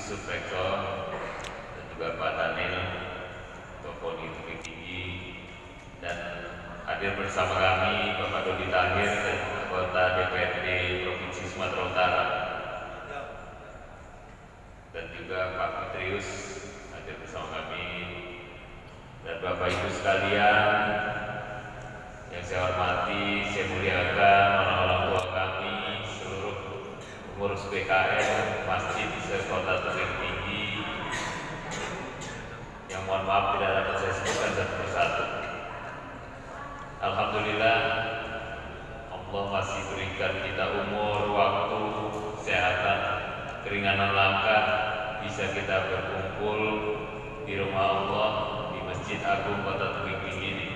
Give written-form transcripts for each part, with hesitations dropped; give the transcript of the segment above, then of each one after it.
Yusuf Eko dan juga Pak Daniel Toko Tebing Tinggi, dan hadir bersama kami Bapak Dodi Tahir, anggota DPRD Provinsi Sumatera Utara, dan juga Pak Fitrius hadir bersama kami, dan Bapak Ibu sekalian yang saya hormati, saya muliakan orang-orang tua kami, seluruh pengurus BKM Masjid se-Kota Tebing Tinggi, yang mohon maaf tidak dapat saya sebutkan satu persatu. Alhamdulillah, Allah masih berikan kita umur, waktu, kesehatan, keringanan langkah, bisa kita berkumpul di rumah Allah, di Masjid Agung Kota Tebing Tinggi ini.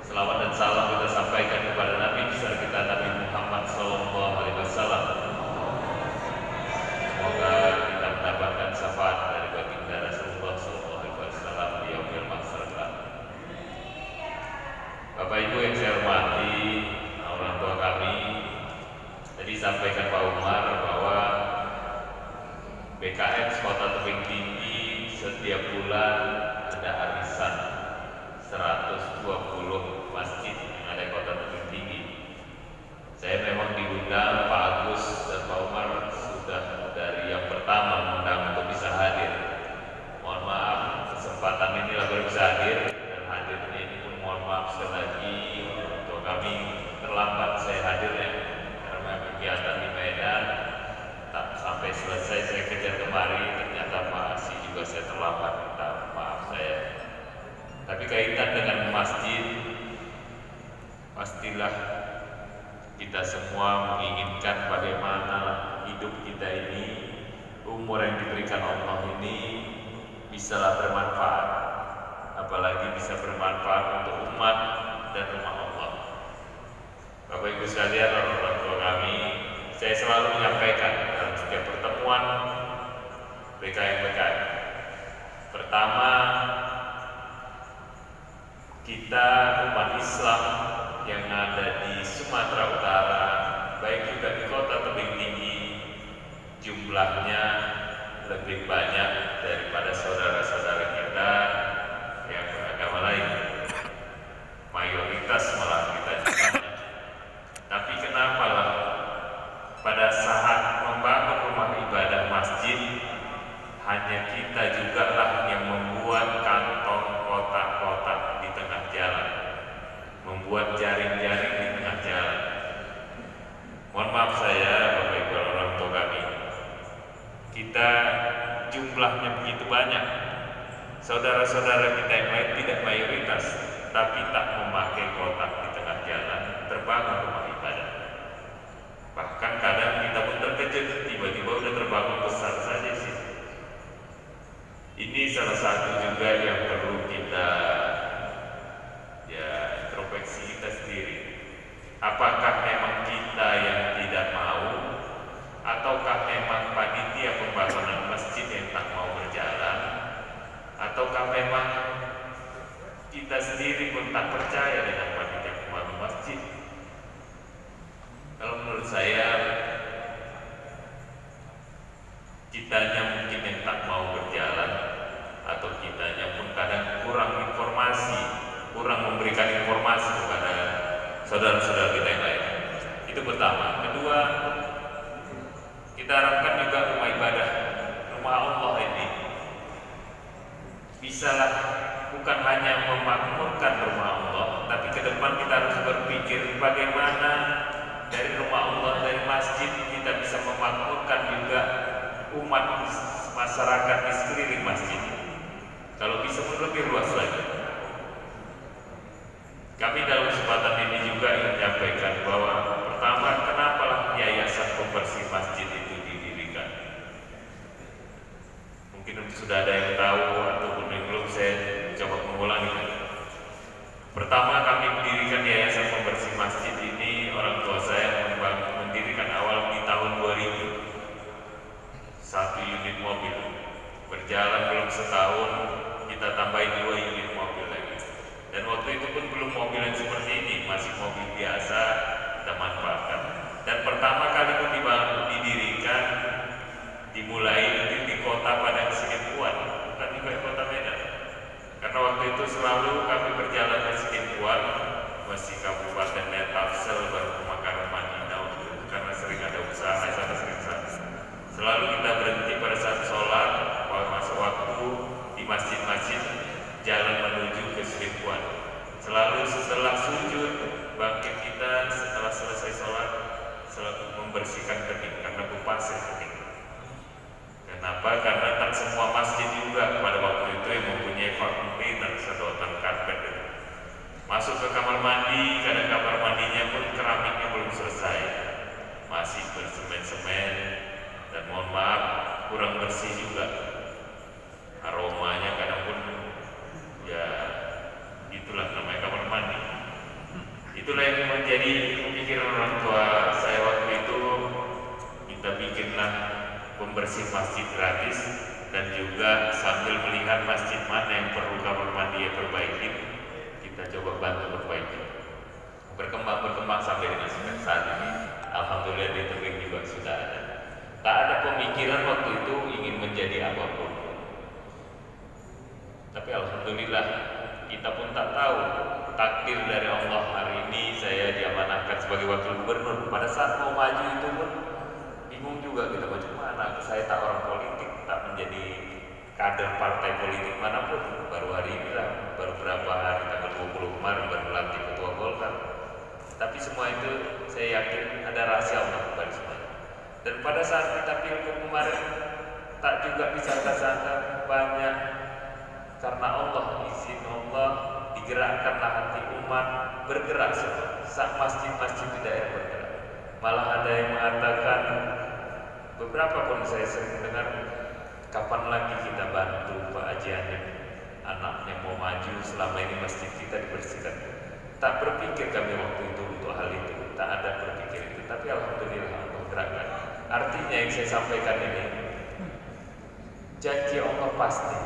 Selawat dan salam kita sampaikan kepada Nabi besar kita, Nabi Muhammad SAW. Semoga kita mendapatkan syafaat dari baginda Rasulullah SAW di yaumil mahsyar. Bapak Ibu yang saya hormati, orang tua kami, tadi sampaikan Pak Umar bahwa BKM Kota Tebing Tinggi setiap bulan ada arisan 120 masjid yang ada di Kota Tebing Tinggi. Saya memang diundang, Pak Agus dan Pak Umar sudah dari yang pertama mengundang untuk bisa hadir. Mohon maaf, kesempatan ini baru bisa hadir, dan hadirnya ini pun mohon maaf sekali lagi untuk kami terlambat saya hadirnya karena kegiatan di Medan. Tak sampai selesai saya kejar kemari, ternyata Pak Asi juga saya terlambat, minta maaf saya. Tapi kaitan dengan masjid, pastilah kita semua menginginkan bagaimana hidup kita ini, umur yang diberikan Allah ini bisalah bermanfaat, apalagi bisa bermanfaat untuk umat dan rumah Allah. Bapak Ibu sekalian, orang tua kami, saya selalu menyampaikan dalam setiap pertemuan BKM. Pertama, kita umat Islam yang ada di Sumatera Utara, baik juga di Kota Tebing Tinggi, jumlahnya lebih banyak daripada saudara-saudara kita yang beragama lain. Mayoritas malah kita jumlahnya. Tapi kenapa lah pada saat membangun rumah ibadah masjid, hanya kita juga lah yang membuat kantong kotak-kotak di tengah jalan, membuat jaring-jaring di tengah jalan. Mohon maaf saya, Bapak Ibu orang tua kami, kita jumlahnya begitu banyak. Saudara-saudara kita yang lain tidak mayoritas, tapi tak memakai kotak di tengah jalan, terbangun rumah ibadah. Bahkan kadang kita pun terkejut, tiba-tiba udah terbangun besar saja sih. Ini salah satu juga yang perlu kita introspeksi kita sendiri. Apakah memang kita yang tidak mau, ataukah memang panitia pembangunan masjid yang tak mau berjalan, ataukah memang kita sendiri pun tak percaya dengan panitia pembangunan masjid? Kalau menurut saya, kitanya mungkin yang tak mau berjalan, atau kitanya pun kadang kurang informasi, kurang memberikan informasi kepada saudara-saudara kita yang lain. Itu pertama. Kedua, kita harapkan juga rumah ibadah, rumah Allah ini bisalah bukan hanya memakmurkan rumah Allah, tapi ke depan kita harus berpikir bagaimana dari rumah Allah, dari masjid kita bisa memakmurkan juga umat masyarakat di sekeliling masjid. Kalau bisa pun lebih luas lagi. Kami dalam kesempatan ini juga ingin menyampaikan bahwa pertama, kenapalah yayasan pembersih masjid itu didirikan. Mungkin sudah ada yang tahu ataupun yang belum, saya coba mengulangi. Pertama, kami mendirikan yayasan pembersih masjid ini, orang tua saya mendirikan awal di tahun 2000. 1 unit mobil, berjalan belum setahun kita tambahin 2 unit mobil lagi. Dan waktu itu pun belum mobil yang seperti ini, masih mobil biasa kita manfaatkan. Dan pertama kali pun didirikan, dimulai di membersihkan kening karena berpasir kening. Kenapa? Karena tak semua masjid juga pada waktu itu yang mempunyai vacuum cleaner, sedotan karpet. Masuk ke kamar mandi, kadang kamar mandinya pun keramiknya belum selesai, masih bersemen-semen, dan mohon maaf kurang bersih juga. Aromanya kadang pun ya itulah namanya kamar mandi. Itulah yang menjadi pemikiran orang tua saya waktu itu. Kita bikinlah pembersih masjid gratis, dan juga sambil melihat masjid mana yang perlu kamar mandi yang perbaiki, kita coba bantu perbaiki. Berkembang sampai dengan saat ini. Alhamdulillah di Tebing juga sudah ada. Tak ada pemikiran waktu itu ingin menjadi apapun. Tapi alhamdulillah kita pun tak tahu takdir dari Allah. Hari ini saya diamanahkan sebagai wakil gubernur. Pada saat mau maju itu pun bingung juga kita maju mana. Saya tak orang politik, tak menjadi kader partai politik manapun. Baru hari ini lah, baru berapa hari, tanggal 20 kemarin baru lantik ketua Golkar. Tapi semua itu saya yakin ada rahasia Allah kembali semuanya. Dan pada saat kita pilgub kemarin tak juga disangka-sangka banyak, karena Allah, izin Allah, digerakkanlah hati umat bergerak semua. Saat masjid-masjid di daerah bergerak. Malah ada yang mengatakan, beberapa pun saya sering dengar, kapan lagi kita bantu Pak Haji Hanif, anaknya mau maju, selama ini masjid kita dibersihkan. Tak berpikir kami waktu itu untuk hal itu, tak ada berpikir itu. Tapi alhamdulillah Allah gerakkan. Artinya yang saya sampaikan ini, janji Allah pasti.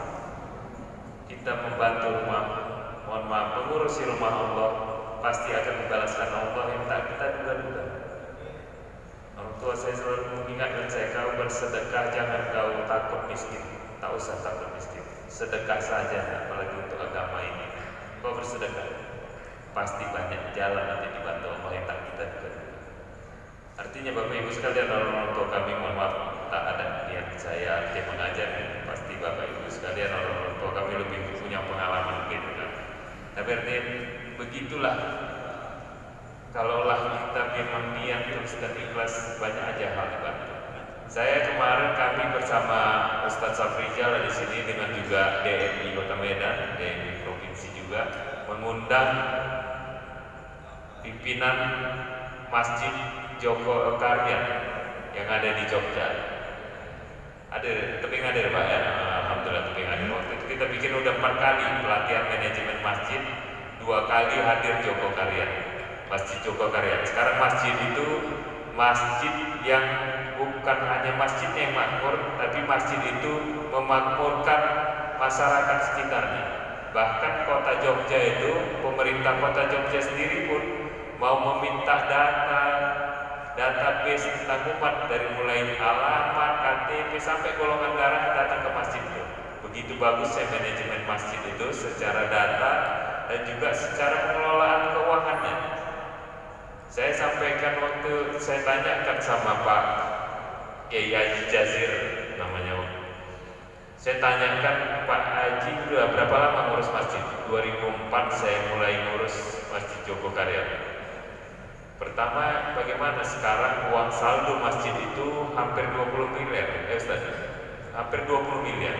Kita membantu rumah, mohon maaf, mengurusi rumah Allah, pasti akan membalaskan Allah yang tak kita duga-duga. Orang tua saya selalu mengingatkan saya, kau bersedekah jangan kau takut miskin. Tak usah takut miskin, sedekah saja, apalagi untuk agama ini. Kau bersedekah, pasti banyak jalan nanti dibantu Allah yang tak kita duga-duga. Artinya Bapak Ibu sekalian, orang tua kami, mohon maaf, tak ada niat saya yang mengajar. Pasti Bapak Ibu sekalian, orang tua kami lebih punya pengalaman gitu kan. Tapi artinya begitulah, kalaulah kita memang niat terus dan ikhlas, banyak aja hal dibantu. Saya kemarin kami bersama Ustadz Safrizal di sini dengan juga DMI Kota Medan, DMI Provinsi juga, mengundang pimpinan Masjid Joko Karya yang ada di Jogja. Ada Tebing ada Pak ya? Alhamdulillah Tebing ada. Waktu itu kita bikin udah 4 kali pelatihan manajemen masjid, 2 kali hadir Joko Karya, Masjid Joko Karya. Sekarang masjid itu masjid yang bukan hanya masjidnya yang makmur, tapi masjid itu memakmurkan masyarakat sekitarnya. Bahkan kota Jogja itu, pemerintah kota Jogja sendiri pun mau meminta database tentang umat, dari mulai alamat, KTP sampai golongan darah, datang ke masjid itu. Begitu bagusnya manajemen masjid itu secara data dan juga secara pengelolaan keuangannya. Saya sampaikan waktu saya tanyakan sama Pak Kiai Haji Jazir namanya. Saya tanyakan, Pak Haji udah berapa lama ngurus masjid? 2004 saya mulai ngurus Masjid Joko Karya. Pertama, bagaimana sekarang uang saldo masjid itu hampir 20 miliar, Ustaz? Hampir 20 miliar.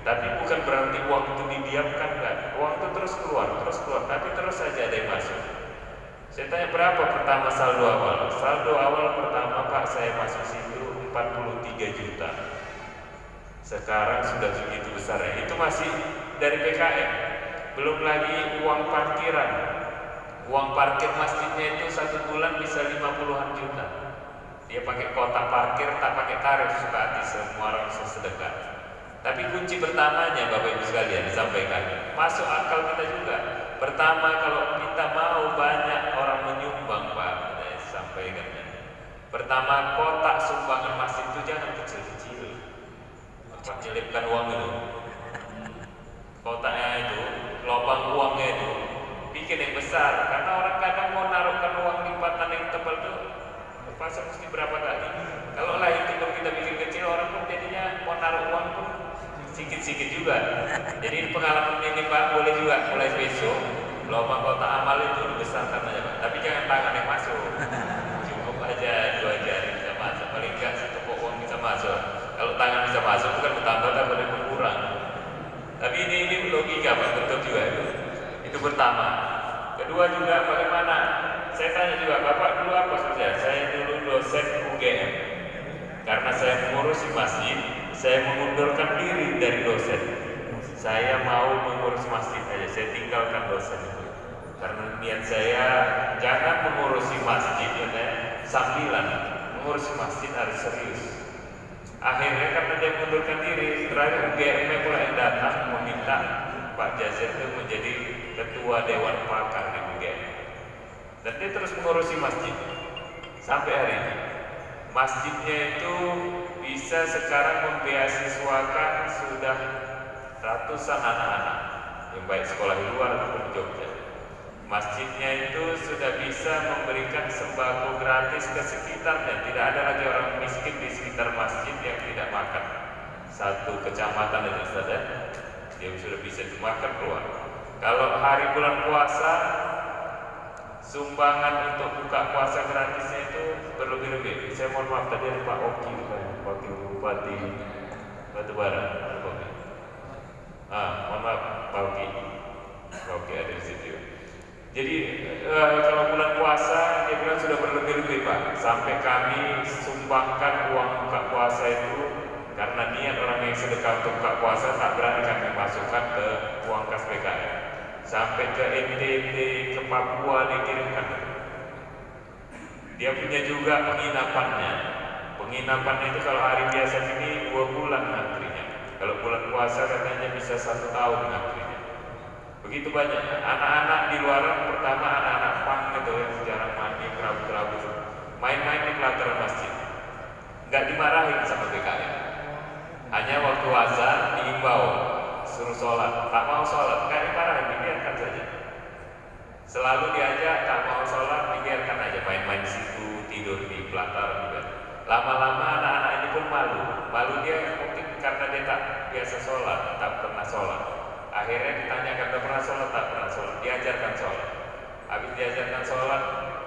Tapi bukan berarti uang itu didiamkan, enggak. Uang itu terus keluar, tapi terus saja ada yang masuk. Saya tanya, berapa pertama saldo awal? Saldo awal pertama Pak saya masuk situ 43 juta. Sekarang sudah begitu besar ya. Itu masih dari PKM. Belum lagi uang parkiran. Uang parkir masjidnya itu 1 bulan bisa 50-an juta. Dia pakai kotak parkir, tak pakai tarif, suka hati, semua orang bisa sedekah. Tapi kunci pertamanya Bapak Ibu sekalian disampaikan, masuk akal kita juga. Pertama, kalau kita mau banyak orang menyumbang Pak, saya sampaikan ya. Pertama, kotak sumbangan masjid itu jangan kecil-kecil. Apa nyelipkan uang itu. Kotaknya itu, lubang uangnya itu bikin yang besar, karena orang kadang mau naruhkan uang lipatan yang tebal itu pasang mesti berapa kali. Kalau lah itu kita bikin kecil, orang pun jadinya mau naruh uang pun sedikit-sedikit juga. Jadi pengalaman ini Pak, boleh juga mulai besok lubang kotak amal itu dibesarkan aja Pak, tapi jangan tangan yang masuk, cukup aja 2 jari. Kedua juga bagaimana? Saya tanya juga, Bapak dulu apa kerja? Saya dulu dosen UGM. Karena saya mengurusi masjid, saya mengundurkan diri dari dosen. Saya mau mengurus masjid aja, saya tinggalkan dosen itu. Karena niat saya jangan mengurusi masjid sambilan, mengurusi masjid harus serius. Akhirnya karena dia mengundurkan diri, terakhir UGM pula yang datang meminta Pak Jazir itu menjadi ketua dewan pakar di UGM. Dan dia terus mengurusi masjid sampai hari ini. Masjidnya itu bisa sekarang membeasiswakan sudah ratusan anak-anak yang baik sekolah di luar ataupun di Jogja. Masjidnya itu sudah bisa memberikan sembako gratis ke sekitarnya. Tidak ada lagi orang miskin di sekitar masjid yang tidak makan. Satu kecamatan dan saudara, dia sudah bisa makan keluar. Kalau hari bulan puasa, sumbangan untuk buka puasa gratisnya itu berlebih-lebih. Saya mohon maaf tadi ada Pak Oki, Wakil Bupati Batubara. Mohon maaf Pak Oki ada di situ. Jadi kalau bulan puasa dia bilang sudah berlebih-lebih Pak, sampai kami sumbangkan uang buka puasa itu karena niat orang yang sedekah untuk buka puasa tak berani kami masukkan ke uang kas PKM. Sampai ke NTT, ke Papua dikirimkan. Dia punya juga penginapannya. Penginapannya itu kalau hari biasa ini 2 bulan ngantrinya. Kalau bulan puasa katanya bisa 1 tahun ngantrinya. Begitu banyak anak-anak di luar, pertama anak-anak pang gitu yang jarang mandi, kerabu-kerabu, main-main di pelataran masjid. Nggak dimarahin sama PKM. Hanya waktu azan diimbau suruh sholat, tak mau sholat, nggak dimarahin, dibiarkan saja. Selalu diajak, tak mau sholat, dibiarkan aja main-main di situ, tidur di pelataran juga. Lama-lama anak-anak ini pun malu dia mungkin karena dia tak biasa sholat, tak pernah sholat. Akhirnya ditanyakan, tak pernah sholat, tak pernah sholat, diajarkan sholat. Habis diajarkan sholat,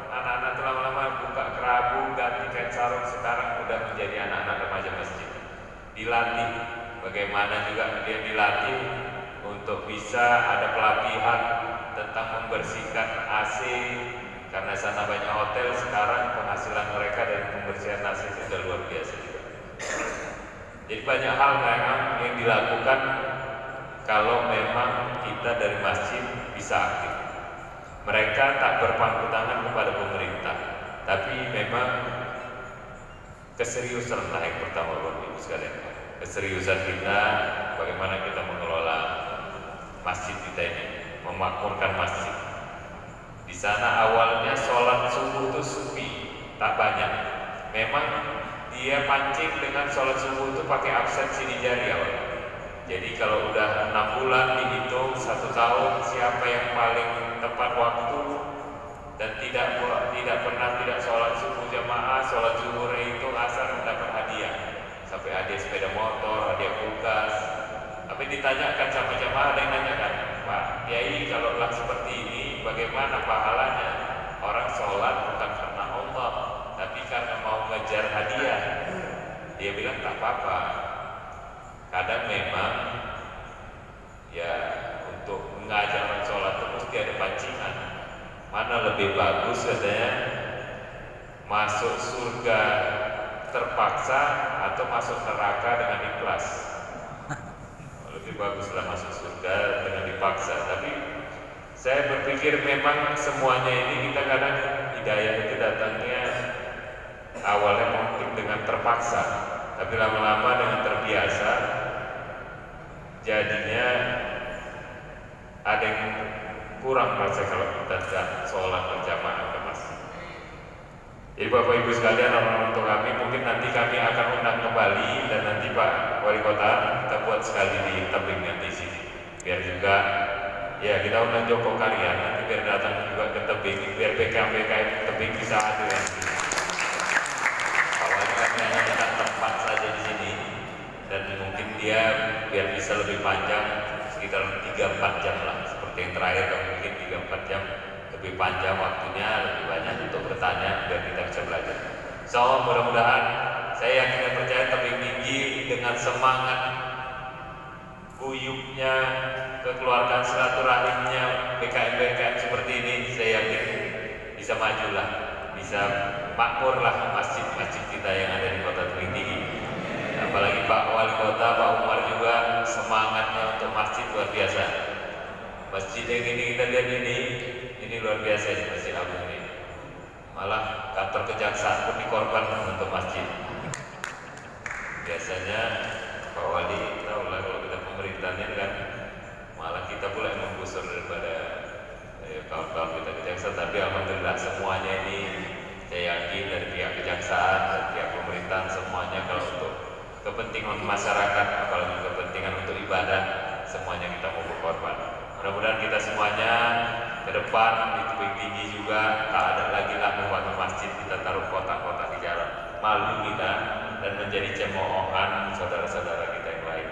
anak-anak itu lama-lama buka kerabu, ganti kain sarung, sekarang udah menjadi anak-anak remaja masjid. Dilatih, bagaimana juga dia dilatih untuk bisa ada pelatihan tentang membersihkan AC, karena sana banyak hotel. Sekarang penghasilan mereka dari pembersihan AC itu sudah luar biasa juga. Jadi banyak hal yang dilakukan kalau memang kita dari masjid bisa aktif. Mereka tak berpangku tangan kepada pemerintah, tapi memang keseriusan lah yang pertama Bapak Ibu sekalian. Keseriusan kita bagaimana kita mengelola masjid kita ini, memakmurkan masjid. Di sana awalnya sholat subuh itu sepi, tak banyak. Memang dia pancing dengan sholat subuh itu pakai absensi di jari awal. Jadi kalau udah 6 bulan dihitung 1 tahun siapa yang paling tepat waktu dan tidak pernah tidak sholat subuh jamaah, sholat zuhur itu asar mendapat hadiah. Sampai hadiah sepeda motor, hadiah kulkas. Tapi ditanyakan sama jamaah, ada yang nanyakan, Pak Kiai kalau lah seperti ini bagaimana pahalanya? Orang sholat bukan karena Allah, tapi karena mau ngejar hadiah. Dia bilang tak apa-apa. Kadang memang ya untuk mengajak orang sholat itu mesti ada pancingan. Mana lebih bagus katanya, masuk surga terpaksa atau masuk neraka dengan ikhlas? Lebih baguslah masuk surga dengan dipaksa. Tapi saya berpikir memang semuanya ini kita kadang hidayah itu datangnya awalnya mungkin dengan terpaksa, tapi lama-lama dengan terbiasa jadinya ada yang kurang rasa kalau kita tidak sholat berjamaah ke masjid. Jadi Bapak Ibu sekalian, orang untuk kami mungkin nanti kami akan undang kembali, dan nanti Pak Wali Kota kita buat sekali di tebing nanti sini, biar juga ya kita undang Joko Karya nanti biar datang juga ke tebing, biar PKM tebing bisa hadir nanti. Awalnya kami hanya minta tempat saja di sini, dan mungkin dia biar bisa lebih panjang sekitar 3-4 jam lah, seperti yang terakhir kami mungkin 3-4 jam lebih panjang waktunya, lebih banyak untuk bertanya biar kita bisa belajar. So mudah-mudahan saya yakin dan percaya tebing tinggi dengan semangat guyupnya, kekeluargaan silaturahimnya BKM seperti ini, saya yakin bisa majulah, bisa makmurlah masjid-masjid kita yang ada di Kota Tebing Tinggi. Apalagi Pak Wali Kota, Pak Umar juga semangatnya untuk masjid luar biasa. Masjid yang ini kita lihat ini luar biasa ya, Masjid Agung ini. Malah kantor kejaksaan pun dikorbankan untuk masjid. Biasanya Pak Wali tahu lah kalau kita pemerintahnya kan malah kita pula yang menggusur daripada kawan-kawan kita kejaksaan. Tapi alhamdulillah semuanya ini saya yakin dari pihak kejaksaan dan pihak pemerintahan semuanya kalau untuk kepentingan masyarakat, apalagi kepentingan untuk ibadah, semuanya kita mau berkorban. Mudah-mudahan kita semuanya ke depan di Tebing Tinggi juga tak ada lagi lah membangun masjid kita taruh kotak-kotak di jalan. Malu kita dan menjadi cemoohan saudara-saudara kita yang lain.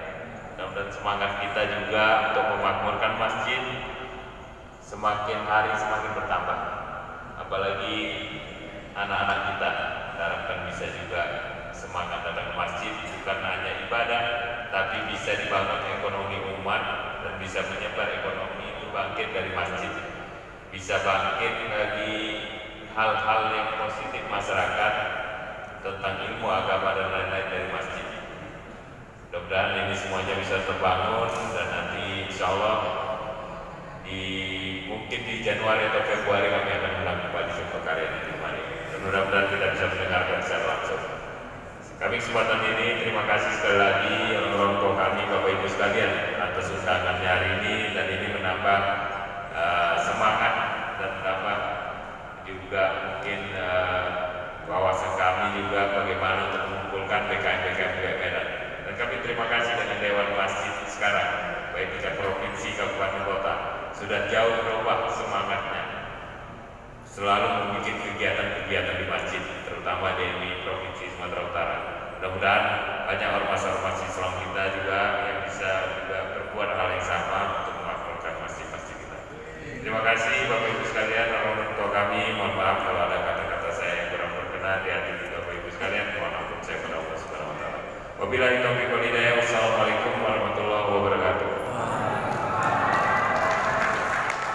Mudah-mudahan semangat kita juga untuk memakmurkan masjid semakin hari semakin bertambah. Apalagi anak-anak kita harapkan bisa juga semangat datang ke masjid bukan hanya ibadah, tapi bisa dibangun ekonomi umat dan bisa menyebar ekonomi itu bangkit dari masjid, bisa bangkit bagi hal-hal yang positif masyarakat tentang ilmu agama dan lain-lain dari masjid. Mudah-mudahan ini semuanya bisa terbangun dan nanti insya Allah mungkin di Januari atau Februari kami akan ulang kembali sebuah karya di rumah ini. Mudah-mudahan kita bisa mendengarkan secara langsung. Kami kesempatan ini terima kasih sekali lagi orang tua kami, Bapak Ibu sekalian atas undangannya hari ini, dan ini menambah semangat dan menambah juga mungkin wawasan kami juga bagaimana untuk mengumpulkan BKM Medan. Dan kami terima kasih dengan Dewan Masjid sekarang, baik tingkat provinsi, kabupaten, kota, sudah jauh berubah semangatnya, selalu membuat kegiatan-kegiatan di masjid, terutama di Provinsi Sumatera Utara. Mudah-mudahan banyak ormas-ormas Islam kita juga yang bisa juga berbuat hal yang sama untuk memakmurkan masjid-masjid kita. Terima kasih Bapak Ibu sekalian, orang tua kami, mohon maaf kalau ada kata-kata saya yang kurang berkenan di hati Bapak Ibu sekalian, mohon ampun saya kepada Allah Subhanahu wa taala. Wabillahi taufiq wal hidayah.